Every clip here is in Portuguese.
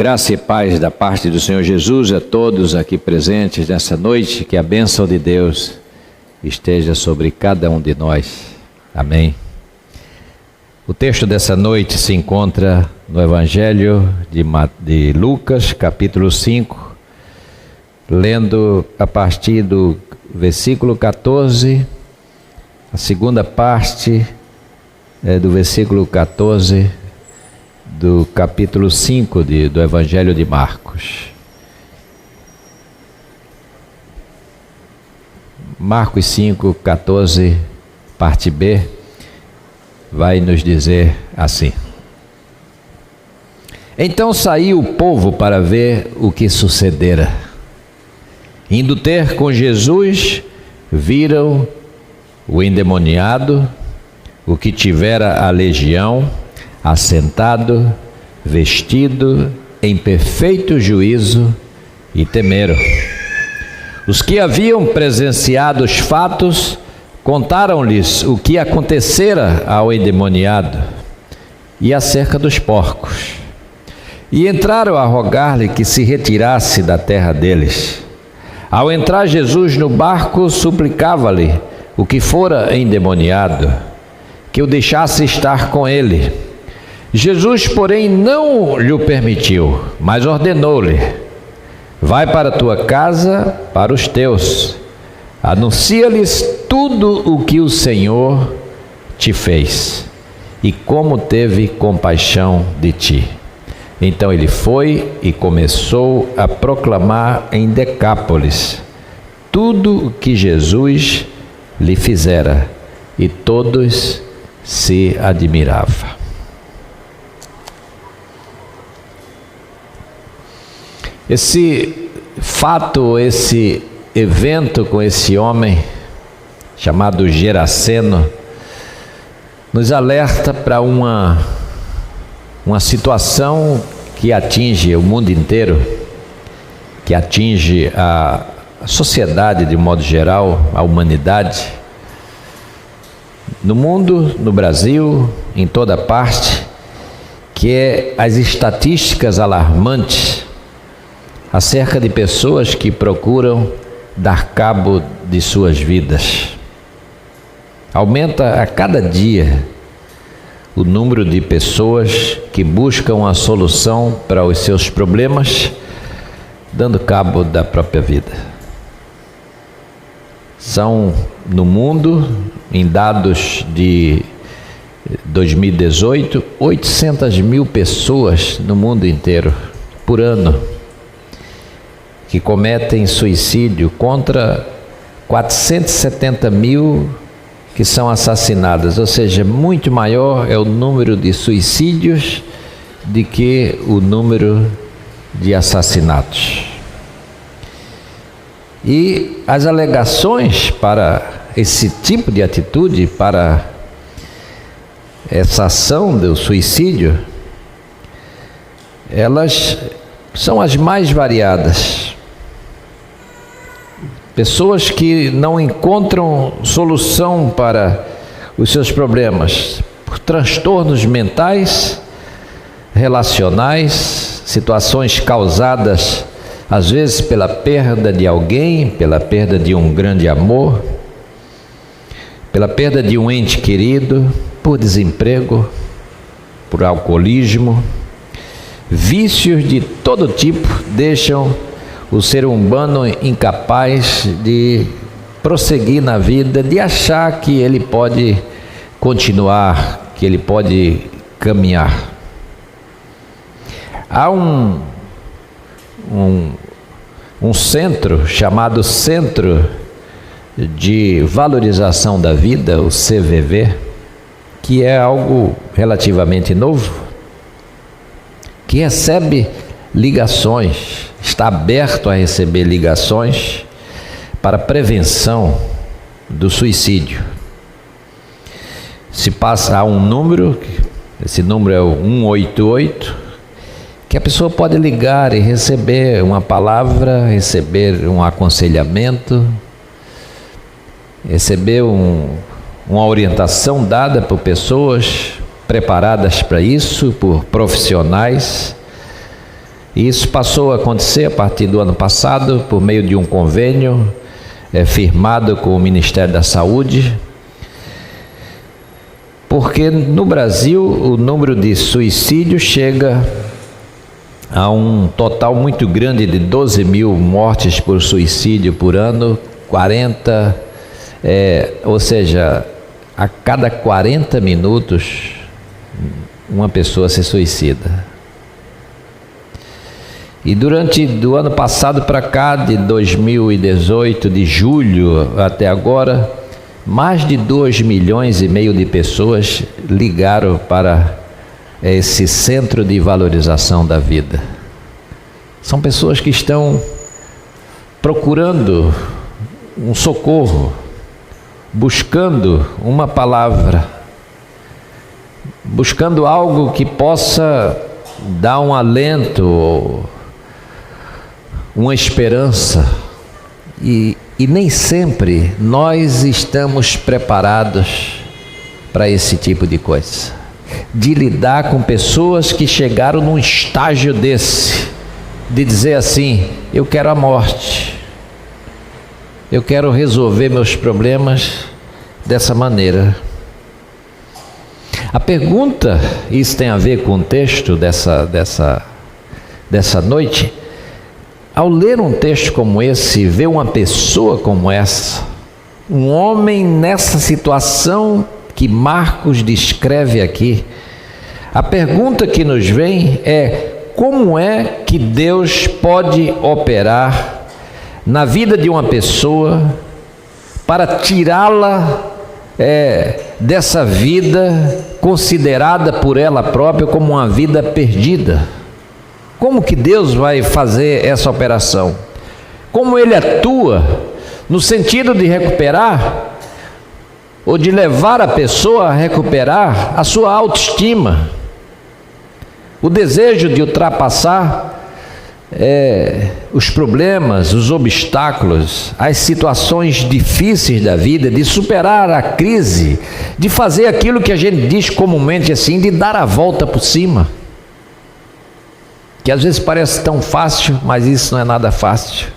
Graça e paz da parte do Senhor Jesus a todos aqui presentes nessa noite, que a bênção de Deus esteja sobre cada um de nós. Amém. O texto dessa noite se encontra no Evangelho de Lucas, capítulo 5, lendo a partir do versículo 14, a segunda parte do versículo 14 do capítulo 5 do Evangelho de Marcos. Marcos 5, 14, parte B, vai nos dizer assim: Então saiu o povo para ver o que sucedera. Indo ter com Jesus, viram o endemoniado, o que tivera a legião, assentado, vestido em perfeito juízo, e temeram. Os que haviam presenciado os fatos contaram-lhes o que acontecera ao endemoniado e acerca dos porcos, e entraram a rogar-lhe que se retirasse da terra deles. Ao entrar Jesus no barco, suplicava-lhe o que fora endemoniado, que o deixasse estar com ele. Jesus, porém, não lhe permitiu, mas ordenou-lhe: Vai para a tua casa, para os teus, anuncia-lhes tudo o que o Senhor te fez, e como teve compaixão de ti. Então ele foi e começou a proclamar em Decápolis tudo o que Jesus lhe fizera, e todos se admiravam. Esse fato, esse evento com esse homem chamado Geraseno, nos alerta para uma situação que atinge o mundo inteiro, que atinge a sociedade de modo geral, a humanidade, no mundo, no Brasil, em toda parte, que é as estatísticas alarmantes acerca de pessoas que procuram dar cabo de suas vidas. Aumenta a cada dia o número de pessoas que buscam a solução para os seus problemas, dando cabo da própria vida. São, no mundo, em dados de 2018, 800 mil pessoas no mundo inteiro, por ano, que cometem suicídio, contra 470 mil que são assassinadas, ou seja, muito maior é o número de suicídios do que o número de assassinatos. E as alegações para esse tipo de atitude, para essa ação do suicídio, elas são as mais variadas. Pessoas que não encontram solução para os seus problemas, por transtornos mentais, relacionais, situações causadas às vezes pela perda de alguém, pela perda de um grande amor, pela perda de um ente querido, por desemprego, por alcoolismo. Vícios de todo tipo deixam o ser humano incapaz de prosseguir na vida, de achar que ele pode continuar, que ele pode caminhar. Há um centro chamado Centro de Valorização da Vida, o CVV, que é algo relativamente novo, que recebe ligações, está aberto a receber ligações para prevenção do suicídio. Se passa a um número, esse número é o 188, que a pessoa pode ligar e receber uma palavra, receber um aconselhamento, receber uma orientação dada por pessoas preparadas para isso, por profissionais E isso passou a acontecer a partir do ano passado, por meio de um convênio firmado com o Ministério da Saúde, porque no Brasil o número de suicídios chega a um total muito grande de 12 mil mortes por suicídio por ano, ou seja, a cada 40 minutos uma pessoa se suicida. E do ano passado para cá, de 2018, de julho até agora, mais de 2,5 milhões de pessoas ligaram para esse centro de valorização da vida. São pessoas que estão procurando um socorro, buscando uma palavra, buscando algo que possa dar um alento, uma esperança, e nem sempre nós estamos preparados para esse tipo de coisa, de lidar com pessoas que chegaram num estágio desse, de dizer assim: eu quero a morte, eu quero resolver meus problemas dessa maneira. A pergunta, isso tem a ver com o texto dessa noite. Ao ler um texto como esse, ver uma pessoa como essa, um homem nessa situação que Marcos descreve aqui, a pergunta que nos vem é: como é que Deus pode operar na vida de uma pessoa para tirá-la dessa vida considerada por ela própria como uma vida perdida? Como que Deus vai fazer essa operação? Como Ele atua no sentido de recuperar ou de levar a pessoa a recuperar a sua autoestima, o desejo de ultrapassar os problemas, os obstáculos, as situações difíceis da vida, de superar a crise, de fazer aquilo que a gente diz comumente assim, de dar a volta por cima, que às vezes parece tão fácil, mas isso não é nada fácil,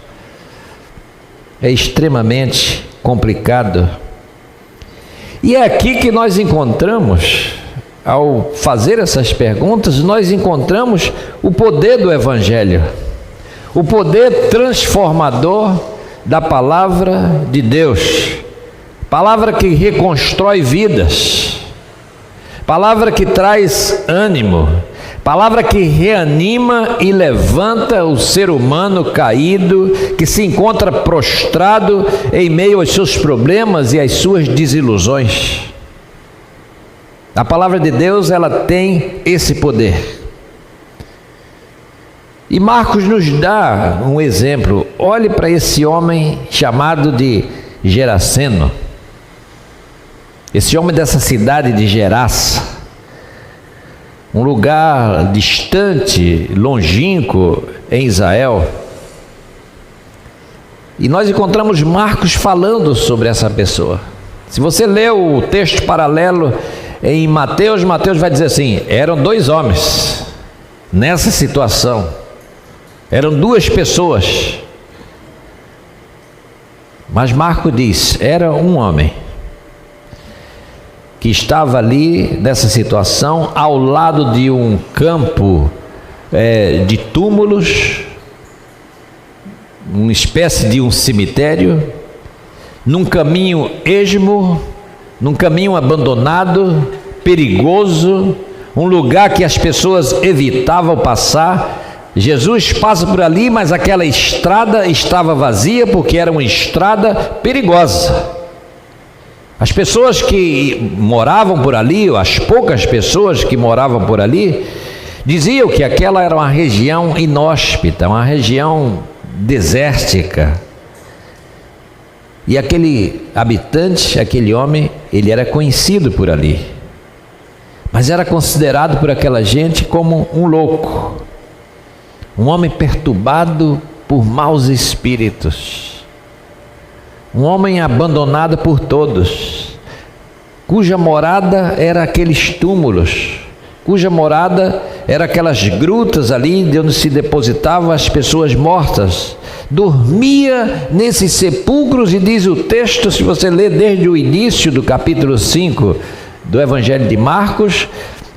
é extremamente complicado. E é aqui que nós encontramos, ao fazer essas perguntas, nós encontramos o poder do Evangelho, o poder transformador da palavra de Deus, palavra que reconstrói vidas, palavra que traz ânimo, palavra que reanima e levanta o ser humano caído, que se encontra prostrado em meio aos seus problemas e às suas desilusões. A palavra de Deus, ela tem esse poder. E Marcos nos dá um exemplo. Olhe para esse homem chamado de Geraseno, esse homem dessa cidade de Gerasa, um lugar distante, longínquo em Israel. E nós encontramos Marcos falando sobre essa pessoa. Se você ler o texto paralelo em Mateus, Mateus vai dizer assim: eram 2 homens nessa situação, eram 2 pessoas. Mas Marcos diz: era um homem que estava ali nessa situação, ao lado de um campo de túmulos, uma espécie de um cemitério, num caminho esmo, num caminho abandonado, perigoso, um lugar que as pessoas evitavam passar. Jesus passa por ali, mas aquela estrada estava vazia, porque era uma estrada perigosa. As pessoas que moravam por ali, ou as poucas pessoas que moravam por ali, diziam que aquela era uma região inóspita, uma região desértica. E aquele habitante, aquele homem, ele era conhecido por ali, mas era considerado por aquela gente como um louco, um homem perturbado por maus espíritos, um homem abandonado por todos, cuja morada era aqueles túmulos, cuja morada eram aquelas grutas ali de onde se depositavam as pessoas mortas. Dormia nesses sepulcros, e diz o texto, se você ler desde o início do capítulo 5 do Evangelho de Marcos,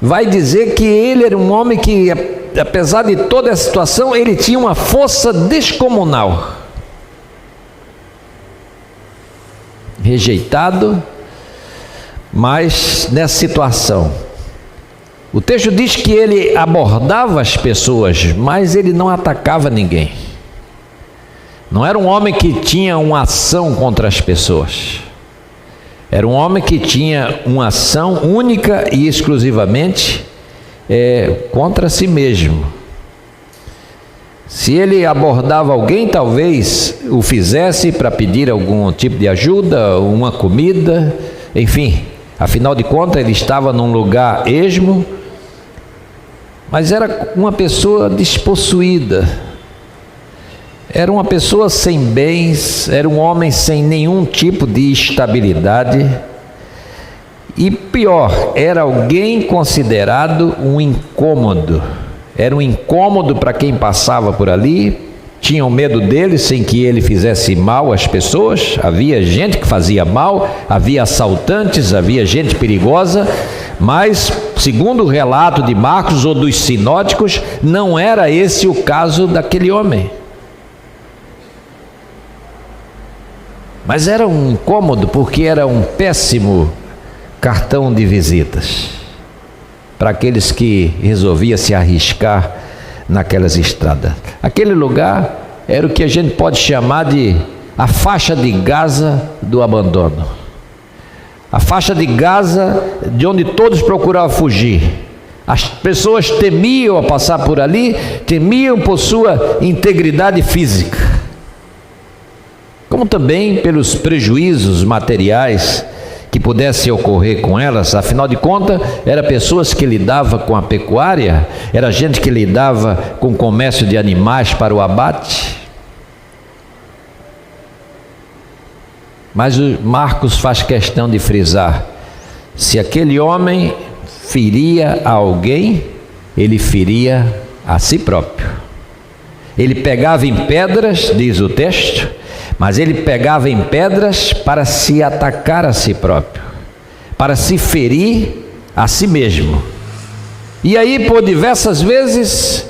vai dizer que ele era um homem que, apesar de toda a situação, ele tinha uma força descomunal. Rejeitado, mas nessa situação, o texto diz que ele abordava as pessoas, mas ele não atacava ninguém. Não era um homem que tinha uma ação contra as pessoas. Era um homem que tinha uma ação única e exclusivamente contra si mesmo. Se ele abordava alguém, talvez o fizesse para pedir algum tipo de ajuda, uma comida, enfim. Afinal de contas, ele estava num lugar esmo, mas era uma pessoa despossuída. Era uma pessoa sem bens, era um homem sem nenhum tipo de estabilidade. E pior, era alguém considerado um incômodo. Era um incômodo para quem passava por ali. Tinham medo dele sem que ele fizesse mal às pessoas. Havia gente que fazia mal, havia assaltantes, havia gente perigosa. Mas, segundo o relato de Marcos ou dos sinóticos, não era esse o caso daquele homem. Mas era um incômodo porque era um péssimo cartão de visitas para aqueles que resolviam se arriscar naquelas estradas. Aquele lugar era o que a gente pode chamar de a faixa de Gaza do abandono. A faixa de Gaza de onde todos procuravam fugir. As pessoas temiam a passar por ali, temiam por sua integridade física, como também pelos prejuízos materiais que pudessem ocorrer com elas. Afinal de contas, eram pessoas que lidavam com a pecuária, era gente que lidava com o comércio de animais para o abate. Mas o Marcos faz questão de frisar: se aquele homem feria a alguém, ele feria a si próprio. Ele pegava em pedras, diz o texto, mas ele pegava em pedras para se atacar a si próprio, para se ferir a si mesmo. E aí, por diversas vezes,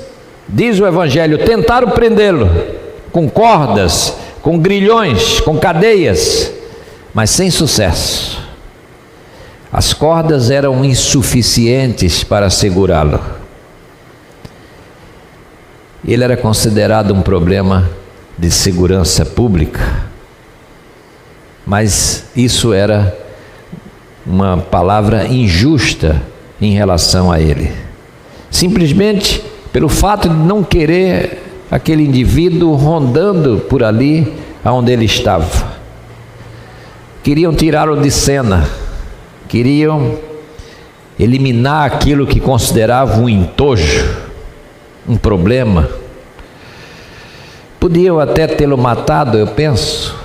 diz o Evangelho, tentaram prendê-lo com cordas, com grilhões, com cadeias, mas sem sucesso. As cordas eram insuficientes para segurá-lo. Ele era considerado um problema de segurança pública, mas isso era uma palavra injusta em relação a ele, simplesmente pelo fato de não querer aquele indivíduo rondando por ali onde ele estava. Queriam tirá-lo de cena, queriam eliminar aquilo que consideravam um entojo, um problema. Podiam até tê-lo matado, eu penso,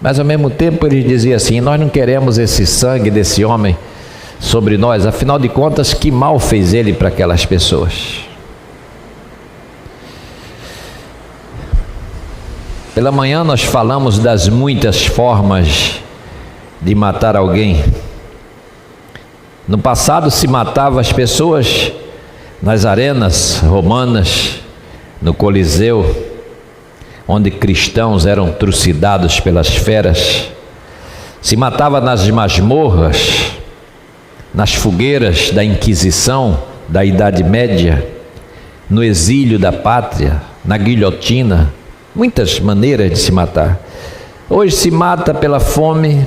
mas ao mesmo tempo eles diziam assim: nós não queremos esse sangue desse homem sobre nós, afinal de contas, que mal fez ele para aquelas pessoas? Pela manhã nós falamos das muitas formas de matar alguém. No passado se matava as pessoas nas arenas romanas, no Coliseu, onde cristãos eram trucidados pelas feras. Se matava nas masmorras, nas fogueiras da Inquisição da Idade Média, no exílio da pátria, na guilhotina. Muitas maneiras de se matar. Hoje se mata pela fome,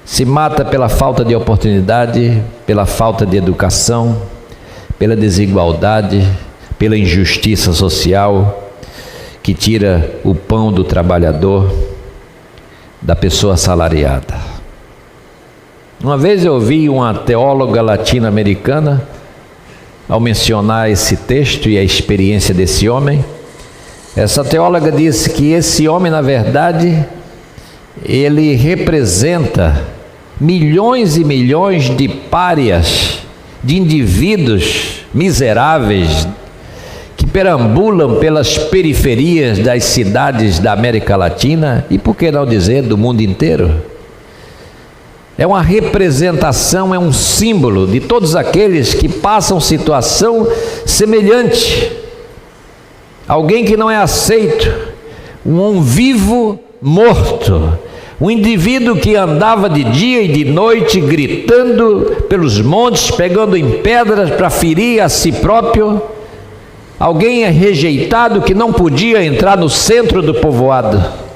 se mata pela falta de oportunidade, pela falta de educação, pela desigualdade, pela injustiça social, que tira o pão do trabalhador, da pessoa assalariada. Uma vez eu ouvi uma teóloga latino-americana, ao mencionar esse texto e a experiência desse homem, essa teóloga disse que esse homem, na verdade, ele representa milhões e milhões de párias, de indivíduos miseráveis que perambulam pelas periferias das cidades da América Latina e, por que não dizer, do mundo inteiro. É uma representação, é um símbolo de todos aqueles que passam situação semelhante. Alguém que não é aceito, um vivo morto, um indivíduo que andava de dia e de noite gritando pelos montes, pegando em pedras para ferir a si próprio. Alguém é rejeitado que não podia entrar no centro do povoado.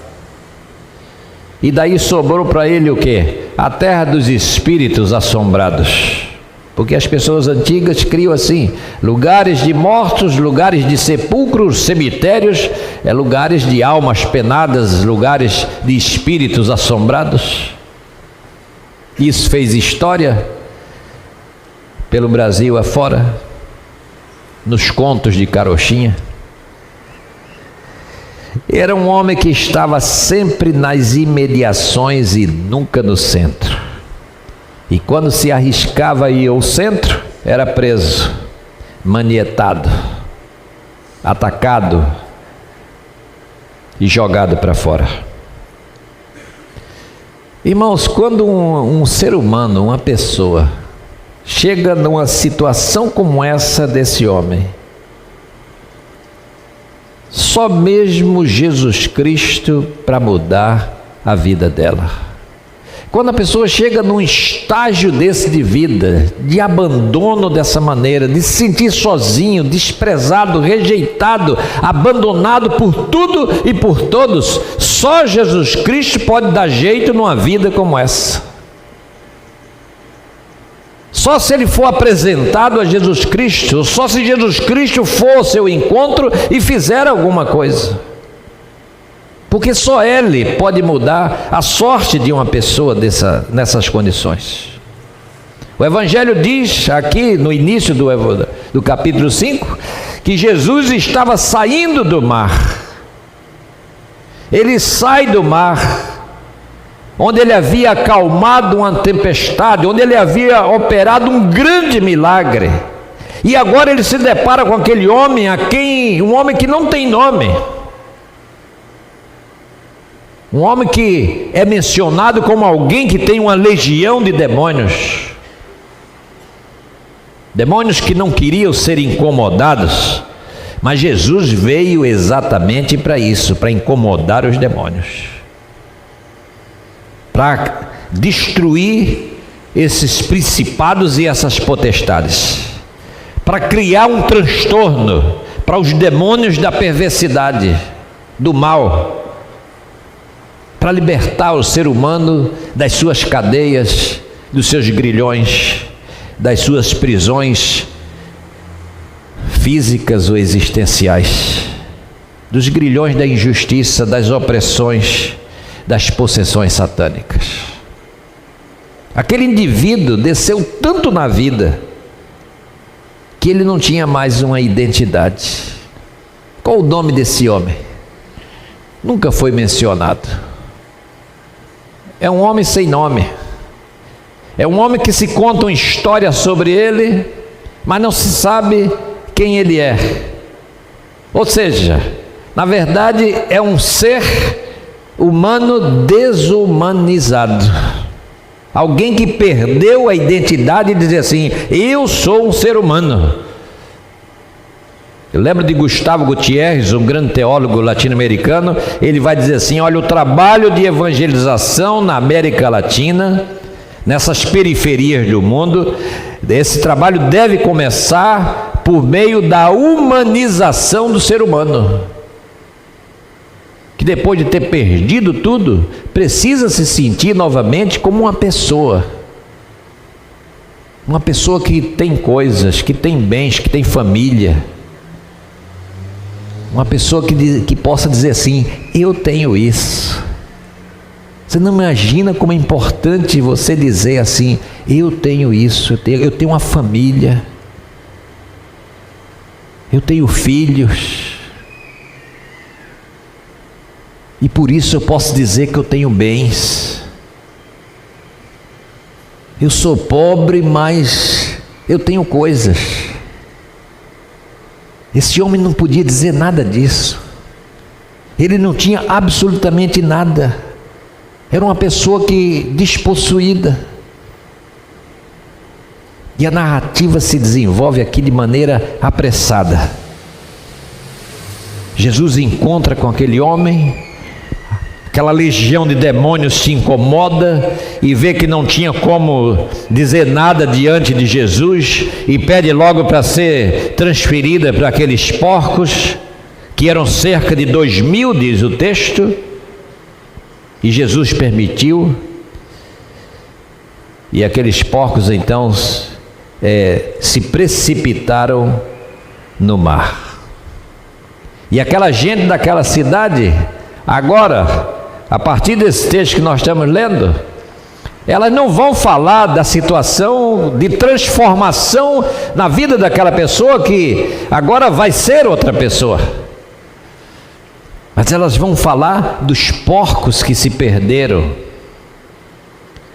E daí sobrou para ele o quê? A terra dos espíritos assombrados. Porque as pessoas antigas criam assim: lugares de mortos, lugares de sepulcros, cemitérios, lugares de almas penadas, lugares de espíritos assombrados. Isso fez história pelo Brasil afora, nos contos de carochinha. Era um homem que estava sempre nas imediações e nunca no centro. E quando se arriscava a ir ao centro, era preso, manietado, atacado e jogado para fora. Irmãos, quando um ser humano, uma pessoa, chega numa situação como essa desse homem, só mesmo Jesus Cristo para mudar a vida dela. Quando a pessoa chega num estágio desse de vida, de abandono dessa maneira, de se sentir sozinho, desprezado, rejeitado, abandonado por tudo e por todos, só Jesus Cristo pode dar jeito numa vida como essa. Só se ele for apresentado a Jesus Cristo, só se Jesus Cristo for ao seu encontro e fizer alguma coisa. Porque só Ele pode mudar a sorte de uma pessoa nessas condições. O Evangelho diz aqui no início do capítulo 5, que Jesus estava saindo do mar. Ele sai do mar, onde ele havia acalmado uma tempestade, onde ele havia operado um grande milagre. E agora ele se depara com aquele homem, um homem que não tem nome. Um homem que é mencionado como alguém que tem uma legião de demônios. Demônios que não queriam ser incomodados, mas Jesus veio exatamente para isso, para incomodar os demônios, para destruir esses principados e essas potestades, para criar um transtorno para os demônios da perversidade, do mal, para libertar o ser humano das suas cadeias, dos seus grilhões, das suas prisões físicas ou existenciais, dos grilhões da injustiça, das opressões, das possessões satânicas. Aquele indivíduo desceu tanto na vida que ele não tinha mais uma identidade. Qual o nome desse homem? Nunca foi mencionado. É um homem sem nome. É um homem que se conta uma história sobre ele, mas não se sabe quem ele é. Ou seja, na verdade é um ser humano desumanizado. Alguém que perdeu a identidade de dizer assim: eu sou um ser humano. Eu lembro de Gustavo Gutierrez, um grande teólogo latino-americano. Ele vai dizer assim: olha, o trabalho de evangelização na América Latina, nessas periferias do mundo, esse trabalho deve começar por meio da humanização do ser humano, que depois de ter perdido tudo, precisa se sentir novamente como uma pessoa que tem coisas, que tem bens, que tem família. Uma pessoa que possa dizer assim: eu tenho isso. Você não imagina como é importante você dizer assim: eu tenho isso, eu tenho uma família, eu tenho filhos, e por isso eu posso dizer que eu tenho bens. Eu sou pobre, mas eu tenho coisas. Esse homem não podia dizer nada disso. Ele não tinha absolutamente nada. Era uma pessoa despossuída. E a narrativa se desenvolve aqui de maneira apressada. Jesus encontra com aquele homem, aquela legião de demônios se incomoda e vê que não tinha como dizer nada diante de Jesus e pede logo para ser transferida para aqueles porcos, que eram cerca de 2.000, diz o texto, e Jesus permitiu, e aqueles porcos então se precipitaram no mar. E aquela gente daquela cidade, agora, a partir desse texto que nós estamos lendo, elas não vão falar da situação de transformação na vida daquela pessoa que agora vai ser outra pessoa, mas elas vão falar dos porcos que se perderam.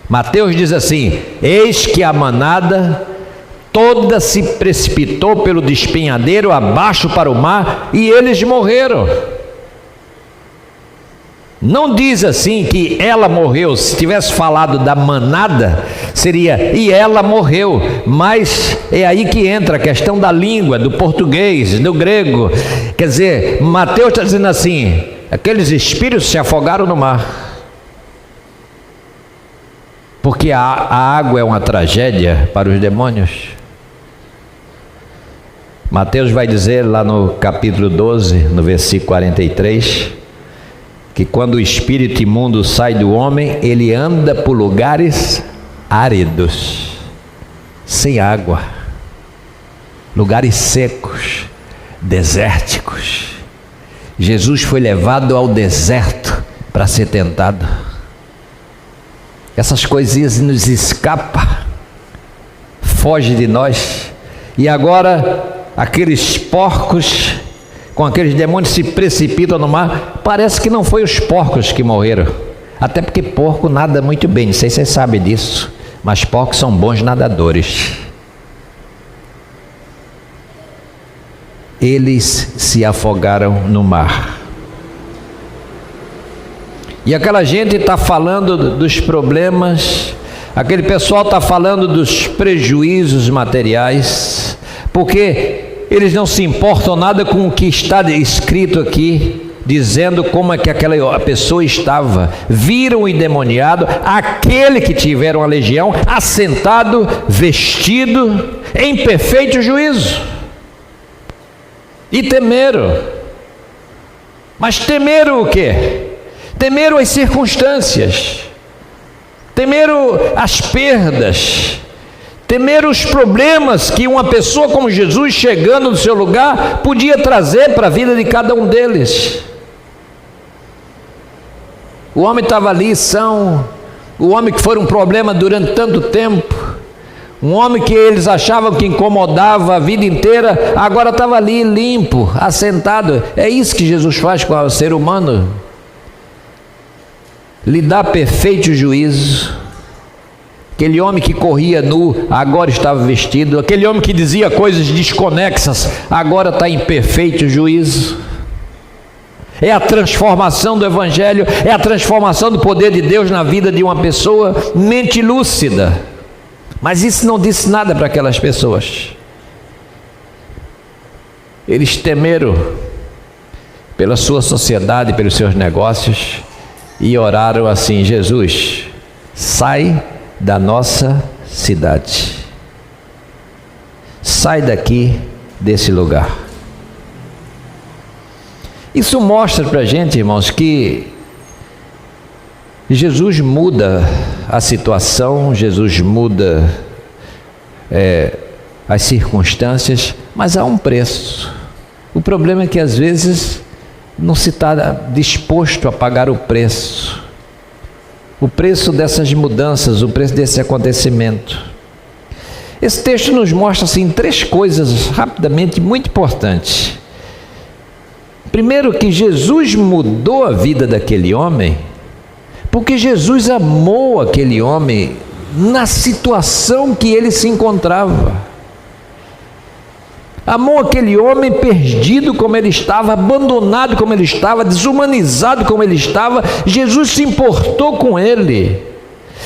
Mateus diz assim: eis que a manada toda se precipitou pelo despenhadeiro abaixo para o mar, e eles morreram. Não diz assim que ela morreu. Se tivesse falado da manada, seria e ela morreu. Mas é aí que entra a questão da língua, do português, do grego. Quer dizer, Mateus está dizendo assim: aqueles espíritos se afogaram no mar. Porque a água é uma tragédia para os demônios. Mateus vai dizer lá no capítulo 12, no versículo 43, que quando o espírito imundo sai do homem, ele anda por lugares áridos, sem água, lugares secos, desérticos. Jesus foi levado ao deserto para ser tentado. Essas coisinhas nos escapam, foge de nós. E agora aqueles porcos com aqueles demônios se precipitam no mar. Parece que não foi os porcos que morreram, até porque porco nada muito bem, não sei se vocês sabem disso, mas porcos são bons nadadores. Eles se afogaram no mar. E aquela gente está falando dos problemas, aquele pessoal está falando dos prejuízos materiais, porque eles não se importam nada com o que está escrito aqui, dizendo como é que aquela pessoa estava. Viram o endemoniado, aquele que tiveram a legião, assentado, vestido, em perfeito juízo. E temeram. Mas temeram o quê? Temeram as circunstâncias, temeram as perdas, temeram os problemas que uma pessoa como Jesus, chegando no seu lugar, podia trazer para a vida de cada um deles. O homem estava ali o homem que foi um problema durante tanto tempo, um homem que eles achavam que incomodava a vida inteira, agora estava ali limpo, assentado. É isso que Jesus faz com o ser humano, lhe dá perfeito juízo. Aquele homem que corria nu, agora estava vestido. Aquele homem que dizia coisas desconexas, agora está em perfeito juízo. É a transformação do Evangelho, é a transformação do poder de Deus na vida de uma pessoa, mente lúcida. Mas isso não disse nada para aquelas pessoas. Eles temeram pela sua sociedade, pelos seus negócios, e oraram assim: Jesus, sai da nossa cidade, sai daqui desse lugar. Isso mostra para a gente, irmãos, que Jesus muda a situação, Jesus muda as circunstâncias, mas há um preço. O problema é que às vezes não se está disposto a pagar o preço dessas mudanças, o preço desse acontecimento. Esse texto nos mostra assim 3 coisas rapidamente muito importantes. Primeiro, que Jesus mudou a vida daquele homem, porque Jesus amou aquele homem na situação que ele se encontrava. Amou aquele homem perdido como ele estava, abandonado como ele estava, desumanizado como ele estava. Jesus se importou com ele.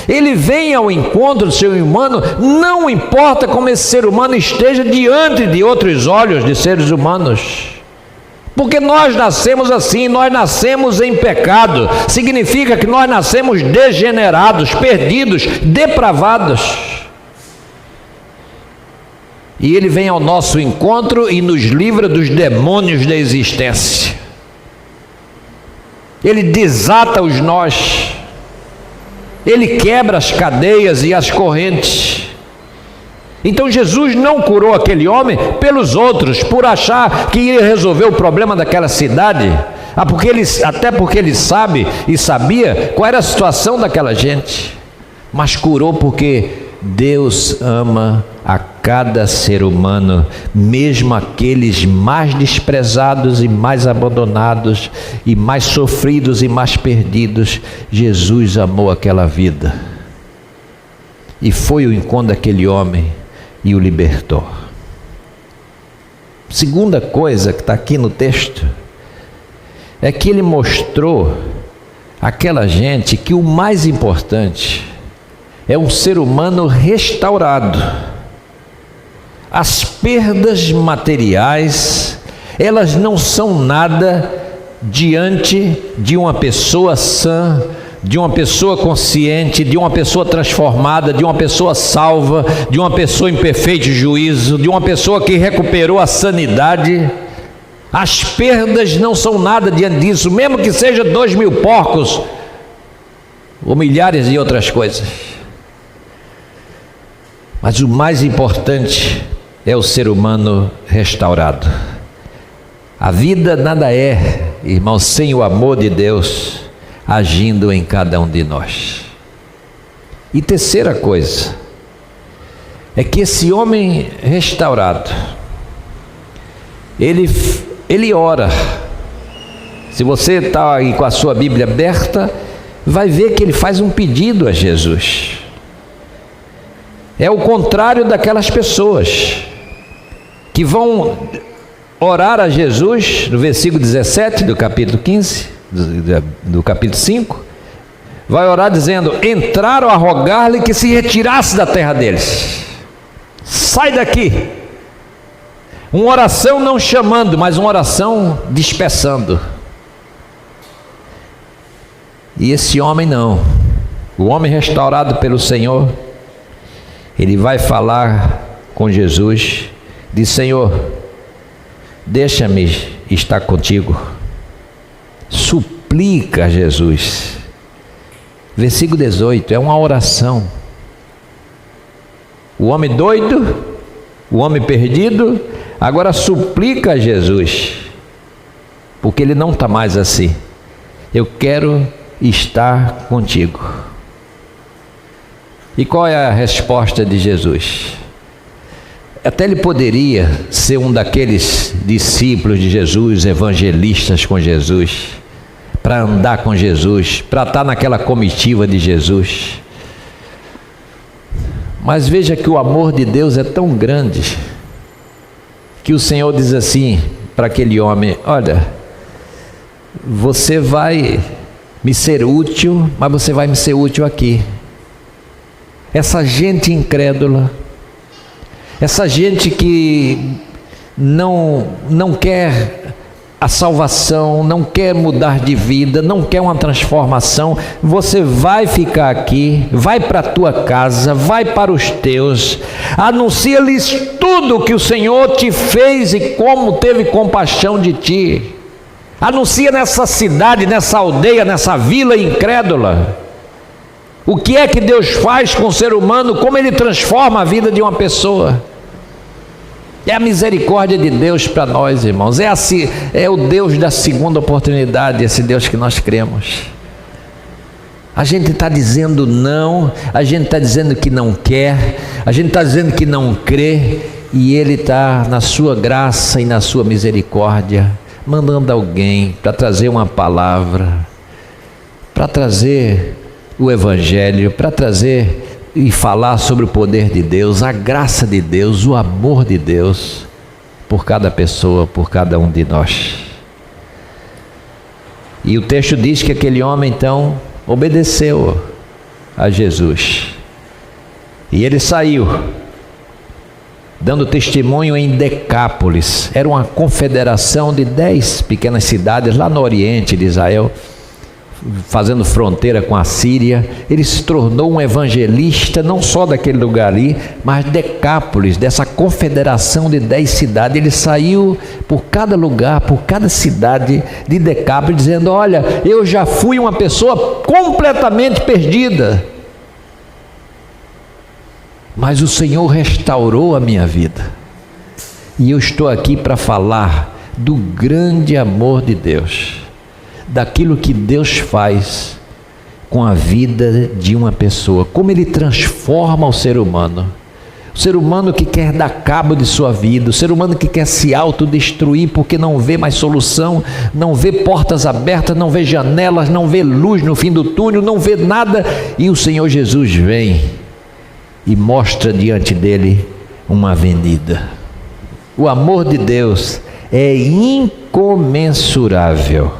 Ele vem ao encontro do ser humano, não importa como esse ser humano esteja diante de outros olhos de seres humanos. Porque nós nascemos assim, nós nascemos em pecado. Significa que nós nascemos degenerados, perdidos, depravados. E ele vem ao nosso encontro e nos livra dos demônios da existência. Ele desata os nós. Ele quebra as cadeias e as correntes. Então Jesus não curou aquele homem pelos outros, por achar que ia resolver o problema daquela cidade. Até porque ele sabe e sabia qual era a situação daquela gente. Mas curou porque Deus ama a cada ser humano, mesmo aqueles mais desprezados e mais abandonados e mais sofridos e mais perdidos. Jesus amou aquela vida e foi ao encontro daquele homem e o libertou. Segunda coisa que está aqui no texto é que ele mostrou àquela gente que o mais importante é um ser humano restaurado. As perdas materiais, elas não são nada diante de uma pessoa sã, de uma pessoa consciente, de uma pessoa transformada, de uma pessoa salva, de uma pessoa em perfeito juízo, de uma pessoa que recuperou a sanidade. As perdas não são nada diante disso, mesmo que seja 2.000 porcos ou milhares de outras coisas. Mas o mais importante é o ser humano restaurado. A vida nada é, irmão, sem o amor de Deus agindo em cada um de nós. E terceira coisa é que esse homem restaurado, ele ora. Se você está aí com a sua Bíblia aberta, vai ver que ele faz um pedido a Jesus. É o contrário daquelas pessoas que vão orar a Jesus, no versículo 17 do capítulo 15, do capítulo 5, vai orar dizendo: entraram a rogar-lhe que se retirasse da terra deles. Sai daqui. Uma oração não chamando, mas uma oração dispersando. E esse homem não. O homem restaurado pelo Senhor, ele vai falar com Jesus, diz: Senhor, deixa-me estar contigo. Suplica a Jesus. Versículo 18, é uma oração. O homem doido, o homem perdido, agora suplica a Jesus, porque ele não está mais assim. Eu quero estar contigo. E qual é a resposta de Jesus? Até ele poderia ser um daqueles discípulos de Jesus, evangelistas com Jesus, para andar com Jesus, para estar naquela comitiva de Jesus. Mas veja que o amor de Deus é tão grande, que o Senhor diz assim para aquele homem: olha, você vai me ser útil, mas você vai me ser útil aqui. Essa gente incrédula, essa gente que não quer a salvação, não quer mudar de vida, não quer uma transformação, você vai ficar aqui, vai para a tua casa, vai para os teus, anuncia-lhes tudo o que o Senhor te fez e como teve compaixão de ti. Anuncia nessa cidade, nessa aldeia, nessa vila incrédula, o que é que Deus faz com o ser humano, como Ele transforma a vida de uma pessoa. É a misericórdia de Deus para nós, irmãos. É o Deus da segunda oportunidade, esse Deus que nós cremos. A gente está dizendo não, a gente está dizendo que não quer, a gente está dizendo que não crê, e Ele está na sua graça e na sua misericórdia, mandando alguém para trazer uma palavra, para trazer o Evangelho, para trazer e falar sobre o poder de Deus, a graça de Deus, o amor de Deus, por cada pessoa, por cada um de nós. E o texto diz que aquele homem então obedeceu a Jesus. E ele saiu, dando testemunho em Decápolis. Era uma confederação de 10 pequenas cidades lá no oriente de Israel, fazendo fronteira com a Síria. Ele se tornou um evangelista, não só daquele lugar ali, mas Decápolis, dessa confederação de 10 cidades. Ele saiu por cada lugar, por cada cidade de Decápolis, dizendo: olha, eu já fui uma pessoa completamente perdida, mas o Senhor restaurou a minha vida, e eu estou aqui para falar do grande amor de Deus, daquilo que Deus faz com a vida de uma pessoa, como Ele transforma o ser humano que quer dar cabo de sua vida, o ser humano que quer se autodestruir porque não vê mais solução, não vê portas abertas, não vê janelas, não vê luz no fim do túnel, não vê nada, e o Senhor Jesus vem e mostra diante dele uma avenida. O amor de Deus é incomensurável.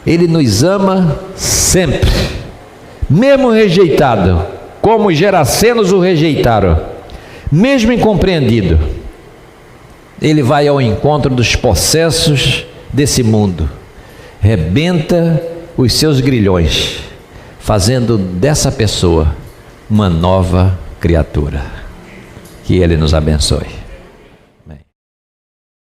Ele nos ama sempre, mesmo rejeitado, como os gerasenos o rejeitaram, mesmo incompreendido. Ele vai ao encontro dos possessos desse mundo, rebenta os seus grilhões, fazendo dessa pessoa uma nova criatura. Que Ele nos abençoe.